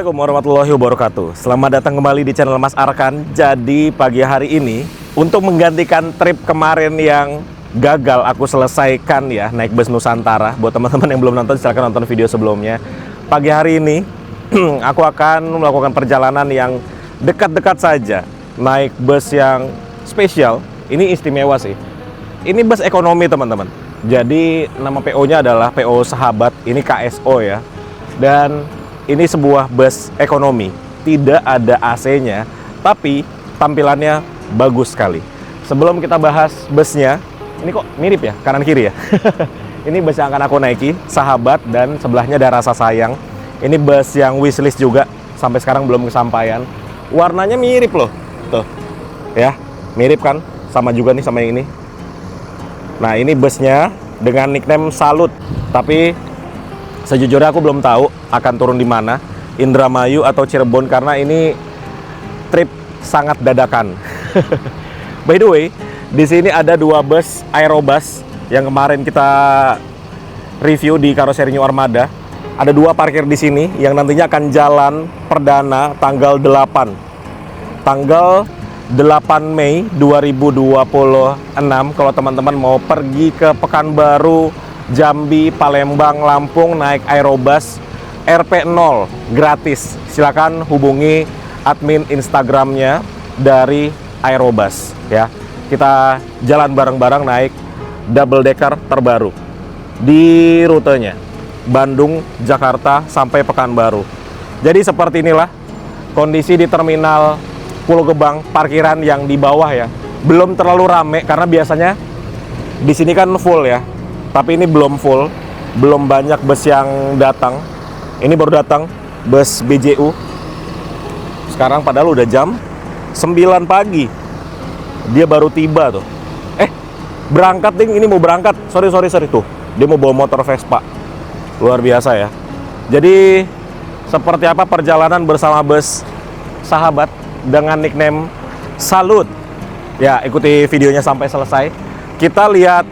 Assalamualaikum warahmatullahi wabarakatuh. Selamat datang kembali di channel Mas Arkan. Jadi pagi hari ini untuk menggantikan trip kemarin yang gagal aku selesaikan ya, naik bus Nusantara. Buat teman-teman yang belum nonton silahkan nonton video sebelumnya. Pagi hari ini aku akan melakukan perjalanan yang dekat-dekat saja, naik bus yang spesial. Ini istimewa sih. Ini bus ekonomi teman-teman. Jadi nama PO-nya adalah PO Sahabat. Ini KSO ya. Dan ini sebuah bus ekonomi, tidak ada AC-nya, tapi tampilannya bagus sekali. Sebelum kita bahas busnya, ini kok mirip ya, kanan kiri ya. Ini bus yang akan aku naiki, Sahabat, dan sebelahnya ada Rasa Sayang. Ini bus yang wishlist juga, sampai sekarang belum kesampaian. Warnanya mirip loh, tuh, ya, mirip kan, sama juga nih sama yang ini. Nah ini busnya dengan nickname Salut, tapi sejujurnya aku belum tahu akan turun di mana, Indramayu atau Cirebon, karena ini trip sangat dadakan. By the way, di sini ada dua bus Aerobus yang kemarin kita review di Karoseri New Armada. Ada dua parkir di sini yang nantinya akan jalan perdana tanggal 8. Tanggal 8 Mei 2026 kalau teman-teman mau pergi ke Pekanbaru, Jambi, Palembang, Lampung naik Aerobus RP0 gratis. Silakan hubungi admin Instagramnya dari Aerobus ya. Kita jalan bareng-bareng naik double decker terbaru di rutenya Bandung, Jakarta sampai Pekanbaru. Jadi seperti inilah kondisi di terminal Pulau Gebang, parkiran yang di bawah ya. Belum terlalu rame karena biasanya di sini kan full ya. Tapi ini belum full, belum banyak bus yang datang. Ini baru datang bus BJU. Sekarang padahal udah jam 9 pagi. Dia baru tiba tuh. Berangkat ding, ini mau berangkat. Sorry tuh. Dia mau bawa motor Vespa. Luar biasa ya. Jadi seperti apa perjalanan bersama bus Sahabat dengan nickname Salut. Ya, ikuti videonya sampai selesai. Kita lihat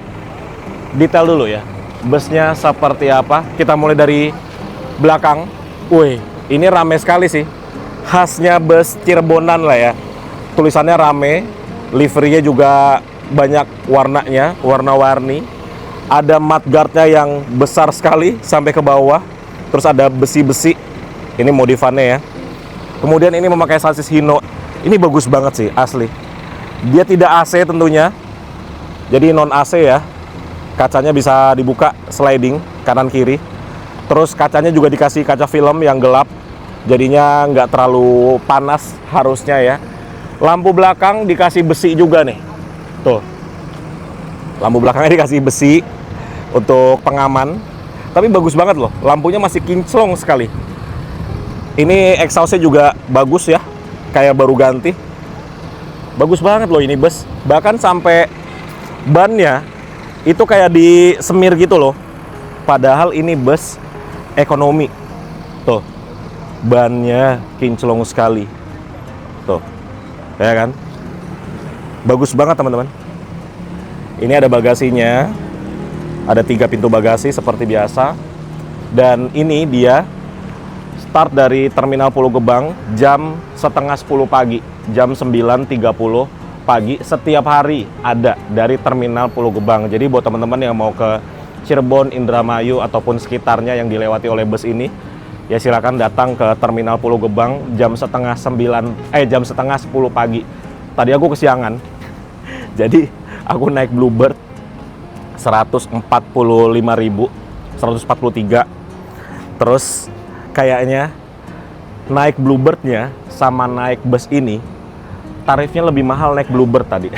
detail dulu ya, busnya seperti apa. Kita mulai dari belakang. Wih, ini rame sekali sih. Khasnya bus Cirebonan lah ya. Tulisannya rame, liverynya juga banyak warnanya, warna-warni. Ada mudguardnya yang besar sekali sampai ke bawah. Terus ada besi-besi. Ini modifannya ya. Kemudian ini memakai sasis Hino. Ini bagus banget sih, asli. Dia tidak AC tentunya. Jadi non AC ya. Kacanya bisa dibuka sliding kanan kiri. Terus kacanya juga dikasih kaca film yang gelap, jadinya nggak terlalu panas harusnya ya. Lampu belakang dikasih besi juga nih. Tuh, lampu belakangnya dikasih besi untuk pengaman. Tapi bagus banget loh, lampunya masih kinclong sekali. Ini exhaustnya juga bagus ya, kayak baru ganti. Bagus banget loh ini bus. Bahkan sampai bannya itu kayak disemir gitu loh. Padahal ini bus ekonomi. Tuh, bannya kinclong sekali. Tuh, ya kan? Bagus banget teman-teman. Ini ada bagasinya. Ada 3 pintu bagasi seperti biasa. Dan ini dia start dari Terminal Pulau Gebang jam setengah 10 pagi. Jam 9.30 pagi setiap hari ada dari Terminal Pulau Gebang. Jadi buat teman-teman yang mau ke Cirebon, Indramayu ataupun sekitarnya yang dilewati oleh bus ini, ya silakan datang ke Terminal Pulau Gebang jam setengah 10 pagi. Tadi aku kesiangan. Jadi aku naik Bluebird 143. Terus kayaknya naik Bluebirdnya sama naik bus ini tarifnya lebih mahal naik Bluebird tadi.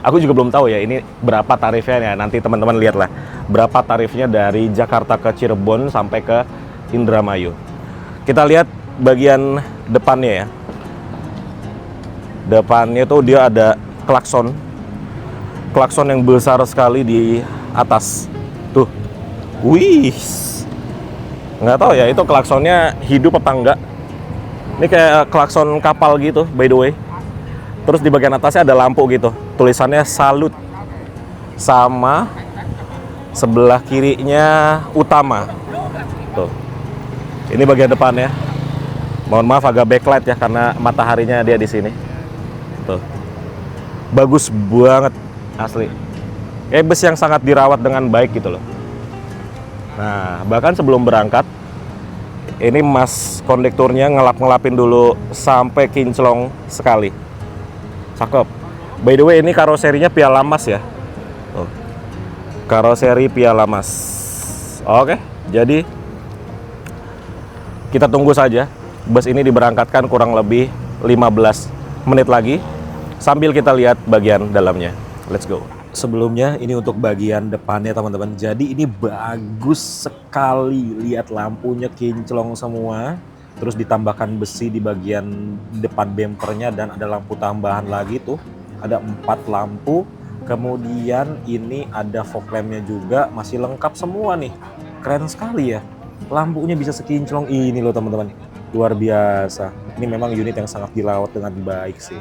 Aku juga belum tahu ya ini berapa tarifnya ya. Nanti teman-teman lihatlah berapa tarifnya dari Jakarta ke Cirebon sampai ke Indramayu. Kita lihat bagian depannya ya. Depannya tuh dia ada klakson. Klakson yang besar sekali di atas. Tuh. Wih. Nggak tahu ya itu klaksonnya hidup apa enggak. Ini kayak klakson kapal gitu by the way. Terus di bagian atasnya ada lampu gitu, tulisannya Salut. Sama sebelah kirinya Utama. Tuh. Ini bagian depannya. Mohon maaf agak backlight ya karena mataharinya dia di sini. Tuh. Bagus banget asli. Bus yang sangat dirawat dengan baik gitu loh. Nah, bahkan sebelum berangkat ini mas kondekturnya ngelap-ngelapin dulu sampai kinclong sekali. Cakep. By the way, ini karoserinya Piala Mas ya. Tuh. Karoseri Piala Mas. Oke, jadi kita tunggu saja. Bus ini diberangkatkan kurang lebih 15 menit lagi sambil kita lihat bagian dalamnya. Let's go. Sebelumnya ini untuk bagian depannya teman-teman. Jadi ini bagus sekali. Lihat lampunya kinclong semua. Terus ditambahkan besi di bagian depan bempernya dan ada lampu tambahan lagi tuh. Ada 4 lampu. Kemudian ini ada fog lampnya juga. Masih lengkap semua nih. Keren sekali ya. Lampunya bisa sekinclong ini loh teman-teman. Luar biasa. Ini memang unit yang sangat dirawat dengan baik sih.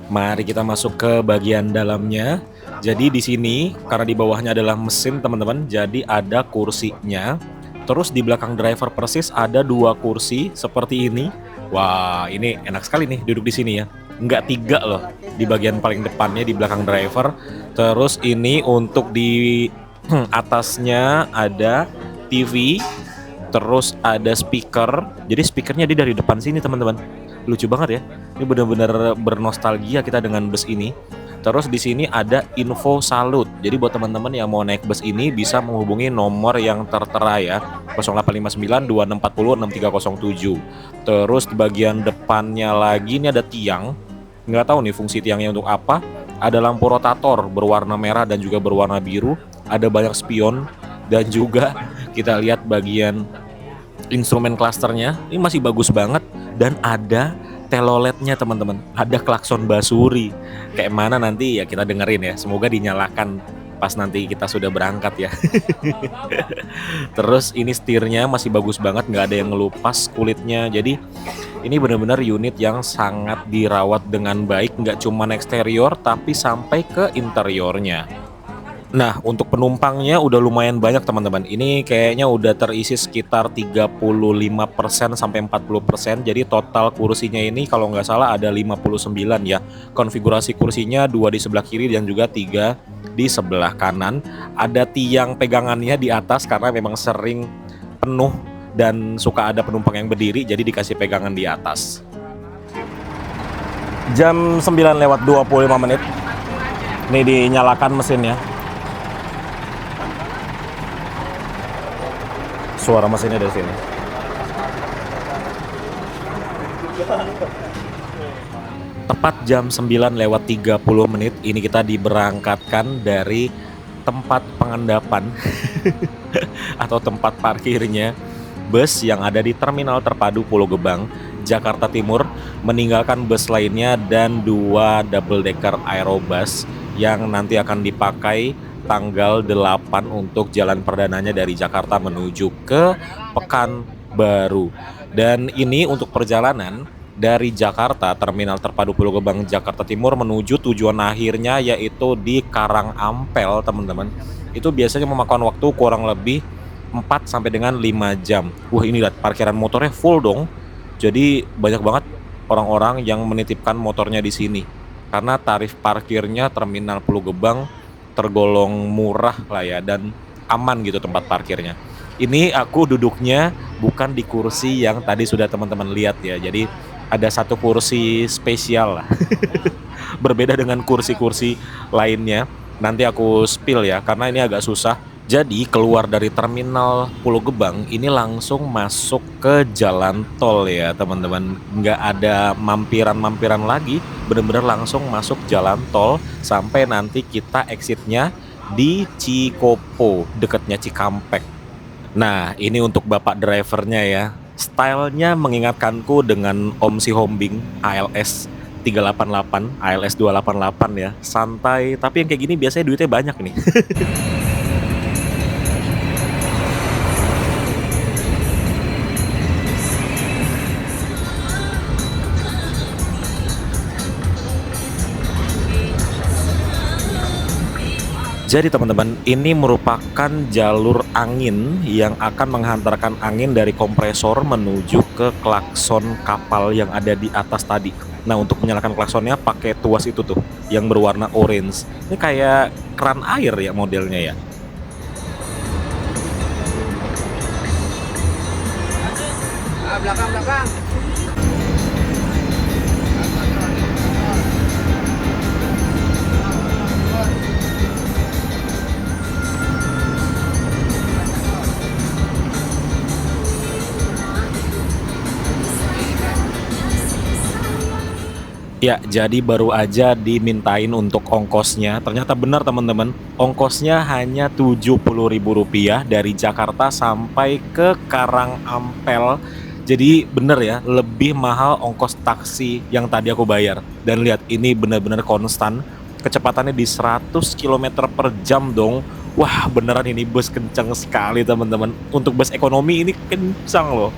Mari kita masuk ke bagian dalamnya. Jadi di sini karena di bawahnya adalah mesin teman-teman, jadi ada kursinya. Terus di belakang driver persis ada 2 kursi seperti ini. Wah, ini enak sekali nih duduk di sini ya. Enggak 3 loh di bagian paling depannya di belakang driver. Terus ini untuk di atasnya ada TV. Terus ada speaker, jadi speakernya dia dari depan sini teman-teman. Lucu banget ya. Ini benar-benar bernostalgia kita dengan bus ini. Terus di sini ada info salut. Jadi buat teman-teman yang mau naik bus ini bisa menghubungi nomor yang tertera ya, 0859 2640 6307. Terus di bagian depannya lagi ini ada tiang. Nggak tahu nih fungsi tiangnya untuk apa. Ada lampu rotator berwarna merah dan juga berwarna biru. Ada banyak spion dan juga kita lihat bagian instrumen klasternya ini masih bagus banget dan ada teloletnya teman-teman, ada klakson basuri. Kayak mana nanti ya kita dengerin ya, semoga dinyalakan pas nanti kita sudah berangkat ya. Terus ini setirnya masih bagus banget, nggak ada yang ngelupas kulitnya. Jadi ini benar-benar unit yang sangat dirawat dengan baik, nggak cuma eksterior tapi sampai ke interiornya. Nah, untuk penumpangnya udah lumayan banyak teman-teman. Ini kayaknya udah terisi sekitar 35% sampai 40%. Jadi total kursinya ini kalau nggak salah ada 59 ya. Konfigurasi kursinya 2 di sebelah kiri dan juga 3 di sebelah kanan. Ada tiang pegangannya di atas karena memang sering penuh dan suka ada penumpang yang berdiri, jadi dikasih pegangan di atas. Jam 9:25 menit. Ini dinyalakan mesinnya. Suara mesinnya dari sini. Tepat jam 9:30 menit ini kita diberangkatkan dari tempat pengendapan atau tempat parkirnya bus yang ada di Terminal Terpadu Pulau Gebang, Jakarta Timur, meninggalkan bus lainnya dan 2 double decker aerobus yang nanti akan dipakai tanggal 8 untuk jalan perdananya dari Jakarta menuju ke Pekanbaru. Dan ini untuk perjalanan dari Jakarta Terminal Terpadu Pulau Gebang Jakarta Timur menuju tujuan akhirnya yaitu di Karangampel teman-teman. Itu biasanya memakan waktu kurang lebih 4 sampai dengan 5 jam. Wah, ini lihat parkiran motornya full dong. Jadi banyak banget orang-orang yang menitipkan motornya di sini. Karena tarif parkirnya Terminal Pulau Gebang tergolong murah lah ya dan aman gitu tempat parkirnya. Ini aku duduknya bukan di kursi yang tadi sudah teman-teman lihat ya. Jadi ada satu kursi spesial lah. Berbeda dengan kursi-kursi lainnya. Nanti aku spill ya karena ini agak susah. Jadi keluar dari Terminal Pulau Gebang ini langsung masuk ke jalan tol ya teman-teman. Nggak ada mampiran-mampiran lagi, bener-bener langsung masuk jalan tol sampai nanti kita exitnya di Cikopo, dekatnya Cikampek. Nah ini untuk bapak drivernya ya. Stylenya mengingatkanku dengan Om Si Hombing ALS 388, ALS 288 ya. Santai, tapi yang kayak gini biasanya duitnya banyak nih. Jadi teman-teman, ini merupakan jalur angin yang akan menghantarkan angin dari kompresor menuju ke klakson kapal yang ada di atas tadi. Nah, untuk menyalakan klaksonnya pakai tuas itu tuh, yang berwarna orange. Ini kayak keran air ya modelnya ya. Belakang belakang. Ya, jadi baru aja dimintain untuk ongkosnya. Ternyata benar teman-teman, ongkosnya hanya Rp70.000 dari Jakarta sampai ke Karangampel. Jadi bener ya, lebih mahal ongkos taksi yang tadi aku bayar. Dan lihat, ini benar-benar konstan. Kecepatannya di 100 km per jam dong. Wah, beneran ini bus kencang sekali teman-teman. Untuk bus ekonomi ini kencang loh.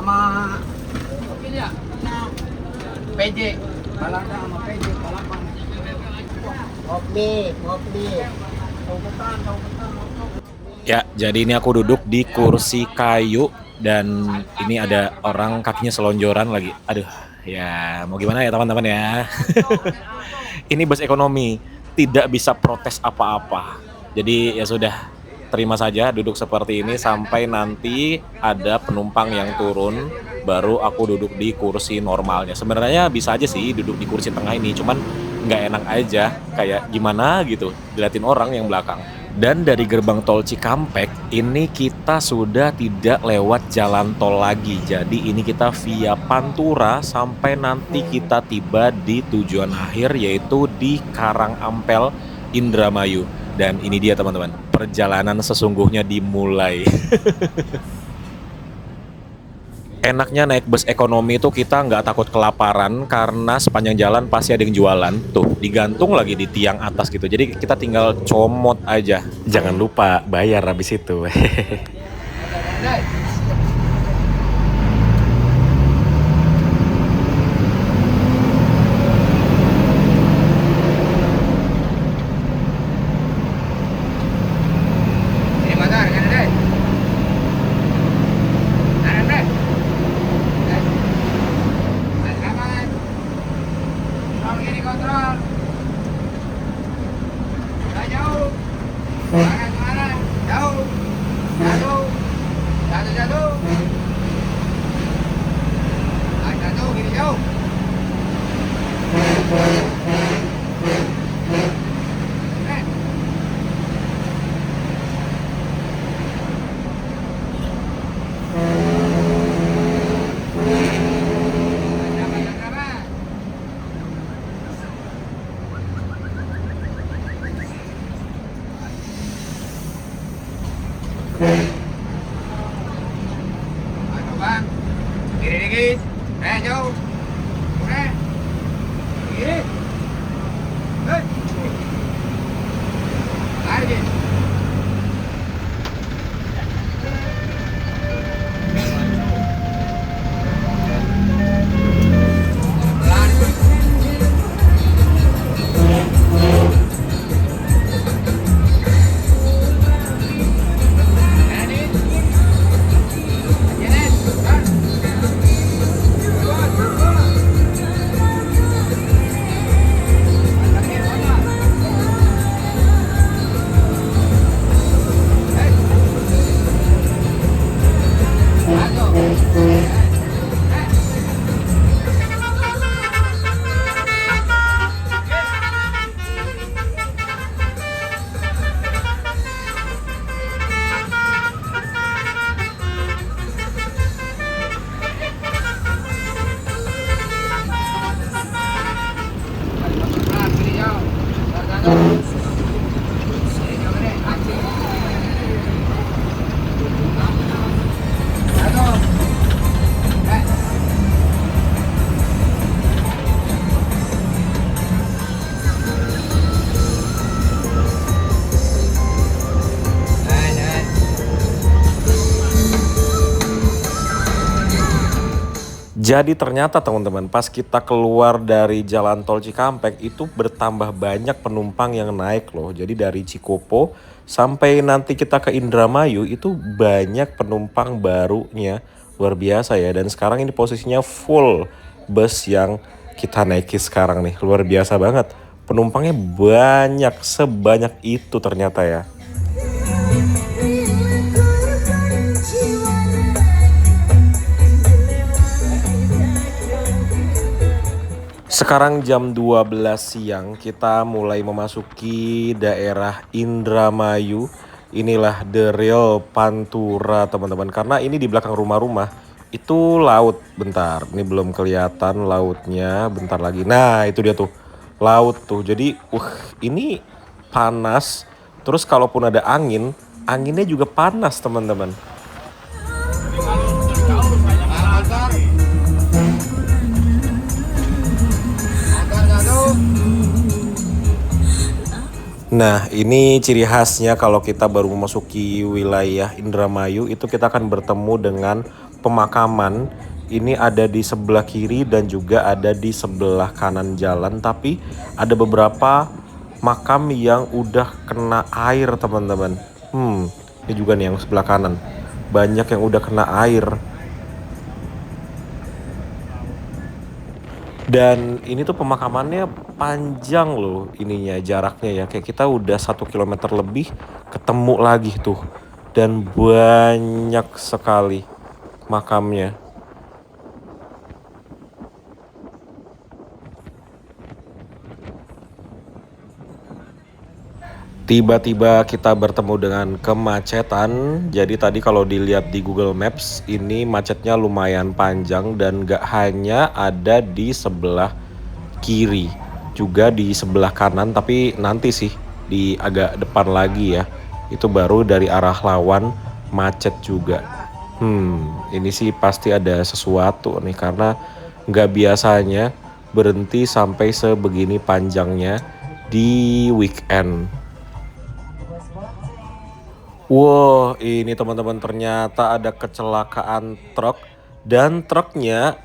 Sama PJ Balada sama PJ balapan. Kopi. Ya, jadi ini aku duduk di kursi kayu dan ini ada orang kakinya selonjoran lagi. Aduh, ya mau gimana ya teman-teman ya. Ini bus ekonomi, tidak bisa protes apa-apa. Jadi ya sudah, terima saja duduk seperti ini sampai nanti ada penumpang yang turun, baru aku duduk di kursi normalnya. Sebenarnya bisa aja sih duduk di kursi tengah ini, cuman nggak enak aja, kayak gimana gitu, diliatin orang yang belakang. Dan dari gerbang tol Cikampek, ini kita sudah tidak lewat jalan tol lagi. Jadi ini kita via Pantura sampai nanti kita tiba di tujuan akhir, yaitu di Karangampel, Indramayu. Dan ini dia teman-teman, perjalanan sesungguhnya dimulai. Enaknya naik bus ekonomi itu kita nggak takut kelaparan karena sepanjang jalan pasti ada yang jualan. Tuh, digantung lagi di tiang atas gitu. Jadi kita tinggal comot aja. Jangan lupa bayar habis itu. Ini motor kan deh. Kanan deh. Kanan. Kontrol kiri kontrol. Jauh. Kanan. Jauh. Jatuh. Jatuh. Jatuh kiri jauh. Bang, kiri dikit, jauh, kiri, lari. Jadi ternyata teman-teman, pas kita keluar dari jalan tol Cikampek itu bertambah banyak penumpang yang naik loh. Jadi dari Cikopo sampai nanti kita ke Indramayu itu banyak penumpang barunya. Luar biasa ya. Dan sekarang ini posisinya full bus yang kita naiki sekarang nih. Luar biasa banget. Penumpangnya banyak, sebanyak itu ternyata ya. Sekarang jam 12 siang, kita mulai memasuki daerah Indramayu. Inilah the real Pantura teman-teman. Karena ini di belakang rumah-rumah itu laut. Bentar, ini belum kelihatan lautnya. Bentar lagi. Nah itu dia tuh, laut tuh. Jadi ini panas. Terus kalaupun ada angin, anginnya juga panas teman-teman. Nah, ini ciri khasnya kalau kita baru memasuki wilayah Indramayu itu kita akan bertemu dengan pemakaman. Ini ada di sebelah kiri dan juga ada di sebelah kanan jalan, tapi ada beberapa makam yang udah kena air, teman-teman. Ini juga nih yang sebelah kanan. Banyak yang udah kena air. Dan ini tuh pemakamannya panjang loh ininya, jaraknya ya. Kayak kita udah 1 kilometer lebih ketemu lagi tuh. Dan banyak sekali makamnya. Tiba-tiba kita bertemu dengan kemacetan. Jadi tadi kalau dilihat di Google Maps, ini macetnya lumayan panjang dan gak hanya ada di sebelah kiri, juga di sebelah kanan, tapi nanti sih di agak depan lagi ya. Itu baru dari arah lawan macet juga. Ini sih pasti ada sesuatu nih karena gak biasanya berhenti sampai sebegini panjangnya di weekend. Wow, ini teman-teman ternyata ada kecelakaan truk dan truknya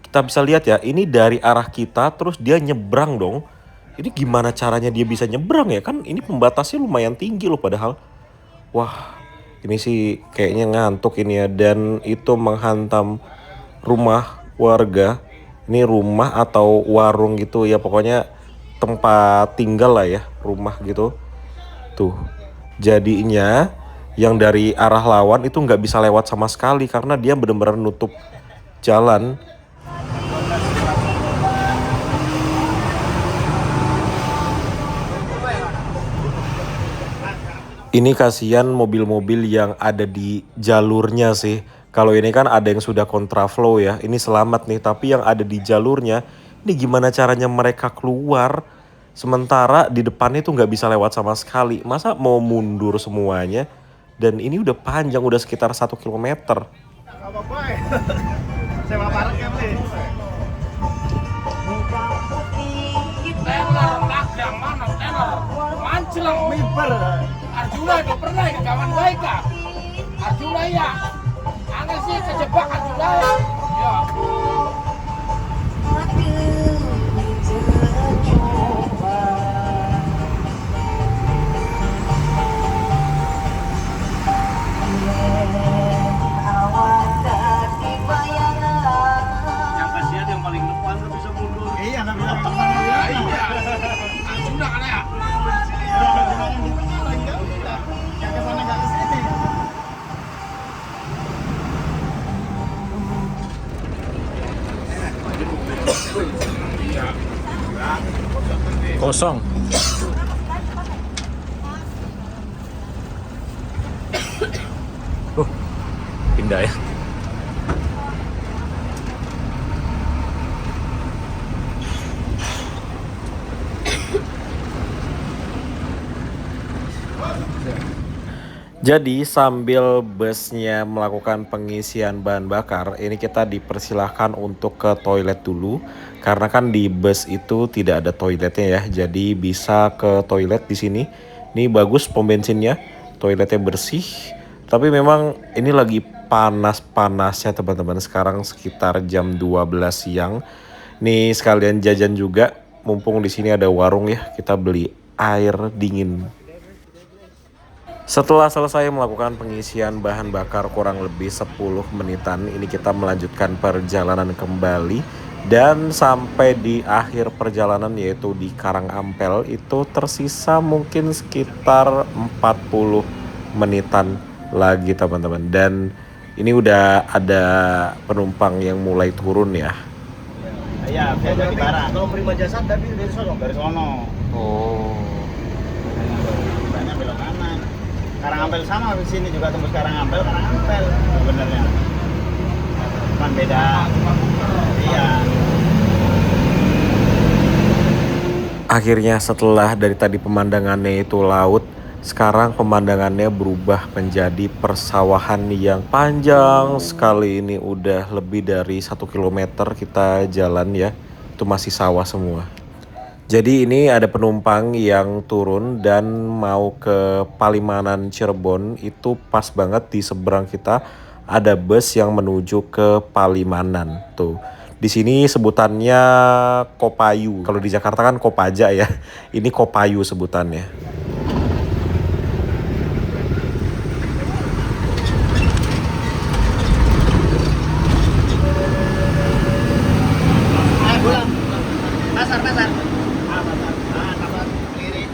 kita bisa lihat ya, ini dari arah kita terus dia nyebrang dong. Ini gimana caranya dia bisa nyebrang ya? Kan ini pembatasnya lumayan tinggi loh padahal. Wah, ini sih kayaknya ngantuk ini ya, dan itu menghantam rumah warga. Ini rumah atau warung gitu ya, pokoknya tempat tinggal lah ya, rumah gitu. Tuh, jadinya yang dari arah lawan itu nggak bisa lewat sama sekali karena dia benar-benar nutup jalan. Ini kasihan mobil-mobil yang ada di jalurnya sih. Kalau ini kan ada yang sudah kontraflow ya, ini selamat nih. Tapi yang ada di jalurnya, ini gimana caranya mereka keluar? Sementara di depannya tuh nggak bisa lewat sama sekali. Masa mau mundur semuanya? Dan ini udah panjang, udah sekitar 1 kilometer. Arjuna itu pernah ke kawan baik kah? Arjuna ya. Angin sih kejebak Arjuna ya. Yang kasihan yang paling depan nggak bisa mundur. Iya, nggak bisa mundur. Iya. Arjuna kan ya. Kosong. Pindah ya. Jadi sambil busnya melakukan pengisian bahan bakar, ini kita dipersilahkan untuk ke toilet dulu. Karena kan di bus itu tidak ada toiletnya ya, jadi bisa ke toilet di sini. Ini bagus pom bensinnya, toiletnya bersih. Tapi memang ini lagi panas-panasnya teman-teman. Sekarang sekitar jam 12 siang. Nih sekalian jajan juga, mumpung di sini ada warung ya, kita beli air dingin. Setelah selesai melakukan pengisian bahan bakar kurang lebih 10 menitan, ini kita melanjutkan perjalanan kembali dan sampai di akhir perjalanan yaitu di Karangampel itu tersisa mungkin sekitar 40 menitan lagi teman-teman. Dan ini udah ada penumpang yang mulai turun ya. Iya, dari barat. Kalau Prima Jasa dari sono. Dari sono. Oh. Banyak belok kanan. Karangampel sama di sini juga tembus Karangampel sebenarnya. Cuman beda. Iya. Akhirnya setelah dari tadi pemandangannya itu laut, sekarang pemandangannya berubah menjadi persawahan yang panjang sekali. Ini udah lebih dari 1 kilometer kita jalan ya, itu masih sawah semua. Jadi ini ada penumpang yang turun dan mau ke Palimanan Cirebon. Itu pas banget di seberang kita ada bus yang menuju ke Palimanan tuh. Di sini sebutannya Kopayu. Kalau di Jakarta kan Kopaja ya. Ini Kopayu sebutannya. Pulang. Pasar. Pasar. Kiri.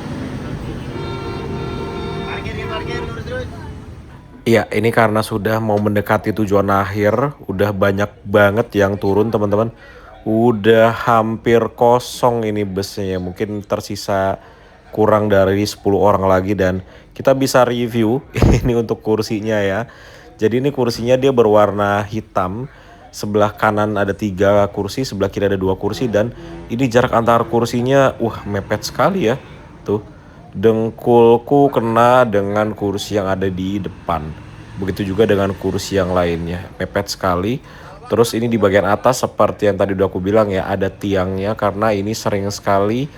Parkir lurus. Iya, ini karena sudah mau mendekati tujuan akhir, udah banyak banget yang turun teman-teman. Udah hampir kosong ini busnya ya, mungkin tersisa kurang dari 10 orang lagi dan kita bisa review ini untuk kursinya ya. Jadi ini kursinya dia berwarna hitam. Sebelah kanan ada 3 kursi, sebelah kiri ada 2 kursi dan ini jarak antar kursinya mepet sekali ya. Tuh. Dengkulku kena dengan kursi yang ada di depan. Begitu juga dengan kursi yang lainnya. Mepet sekali. Terus ini di bagian atas seperti yang tadi udah aku bilang ya, ada tiangnya karena ini sering sekali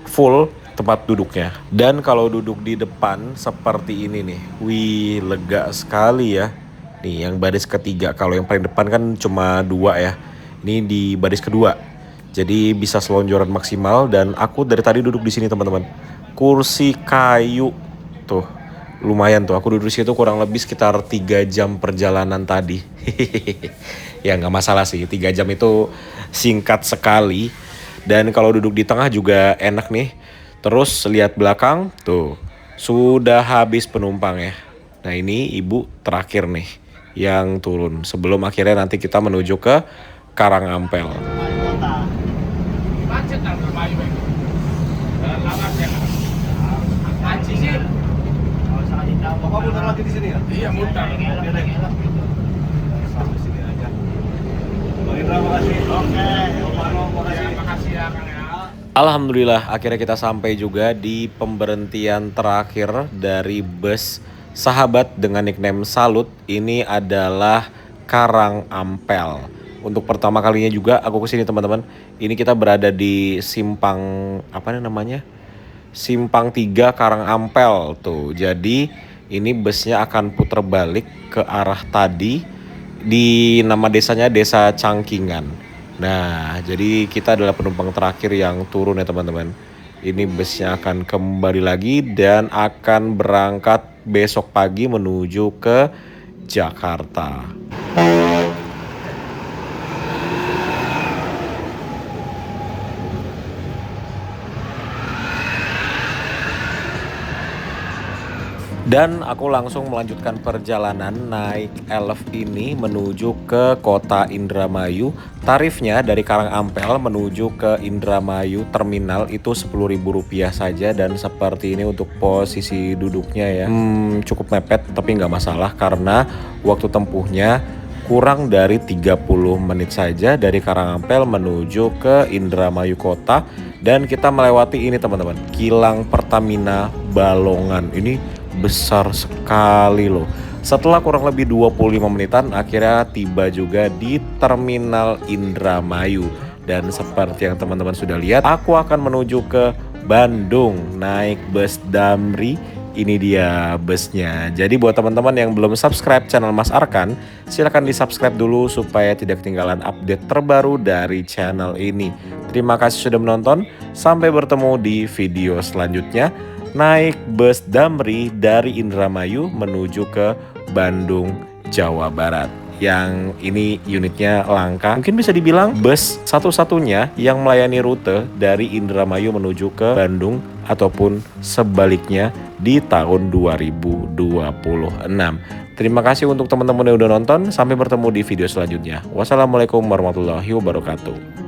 full tempat duduknya. Dan kalau duduk di depan seperti ini nih. Wih, lega sekali ya. Nih yang baris ketiga. Kalau yang paling depan kan cuma 2 ya. Ini di baris kedua. Jadi bisa selonjoran maksimal dan aku dari tadi duduk di sini teman-teman. Kursi kayu tuh lumayan tuh, aku duduk di situ kurang lebih sekitar 3 jam perjalanan tadi. Ya nggak masalah sih, 3 jam itu singkat sekali. Dan kalau duduk di tengah juga enak nih. Terus lihat belakang tuh sudah habis penumpang ya. Nah ini ibu terakhir nih yang turun sebelum akhirnya nanti kita menuju ke Karangampel. Macet kan Mayu itu. Lawas ya. Anci sih. Bapak muter lagi di sini ya? Iya muter. Sampai sini aja. Bang Indra makasih. Oke, Makasih ya Kang ya. Alhamdulillah akhirnya kita sampai juga di pemberhentian terakhir dari bus sahabat dengan nickname Salut. Ini adalah Karangampel. Untuk pertama kalinya juga aku kesini teman-teman. Ini kita berada di simpang apa namanya? Simpang 3 Karangampel tuh. Jadi ini busnya akan putar balik ke arah tadi. Di nama desanya Desa Cangkingan. Nah, jadi kita adalah penumpang terakhir yang turun ya teman-teman. Ini busnya akan kembali lagi dan akan berangkat besok pagi menuju ke Jakarta. Dan aku langsung melanjutkan perjalanan naik Elf ini menuju ke kota Indramayu. Tarifnya dari Karangampel menuju ke Indramayu Terminal itu Rp10.000 saja. Dan seperti ini untuk posisi duduknya ya. Cukup mepet tapi nggak masalah karena waktu tempuhnya kurang dari 30 menit saja dari Karangampel menuju ke Indramayu kota. Dan kita melewati ini teman-teman, kilang Pertamina Balongan. Ini besar sekali loh. Setelah kurang lebih 25 menitan akhirnya tiba juga di Terminal Indramayu. Dan seperti yang teman-teman sudah lihat, aku akan menuju ke Bandung naik bus Damri. Ini dia busnya. Jadi buat teman-teman yang belum subscribe channel Mas Arkan, silahkan di subscribe dulu supaya tidak ketinggalan update terbaru dari channel ini. Terima kasih sudah menonton, sampai bertemu di video selanjutnya. Naik bus Damri dari Indramayu menuju ke Bandung, Jawa Barat. Yang ini unitnya langka, mungkin bisa dibilang bus satu-satunya yang melayani rute dari Indramayu menuju ke Bandung ataupun sebaliknya di tahun 2026. Terima kasih untuk teman-teman yang udah nonton, sampai bertemu di video selanjutnya. Wassalamualaikum warahmatullahi wabarakatuh.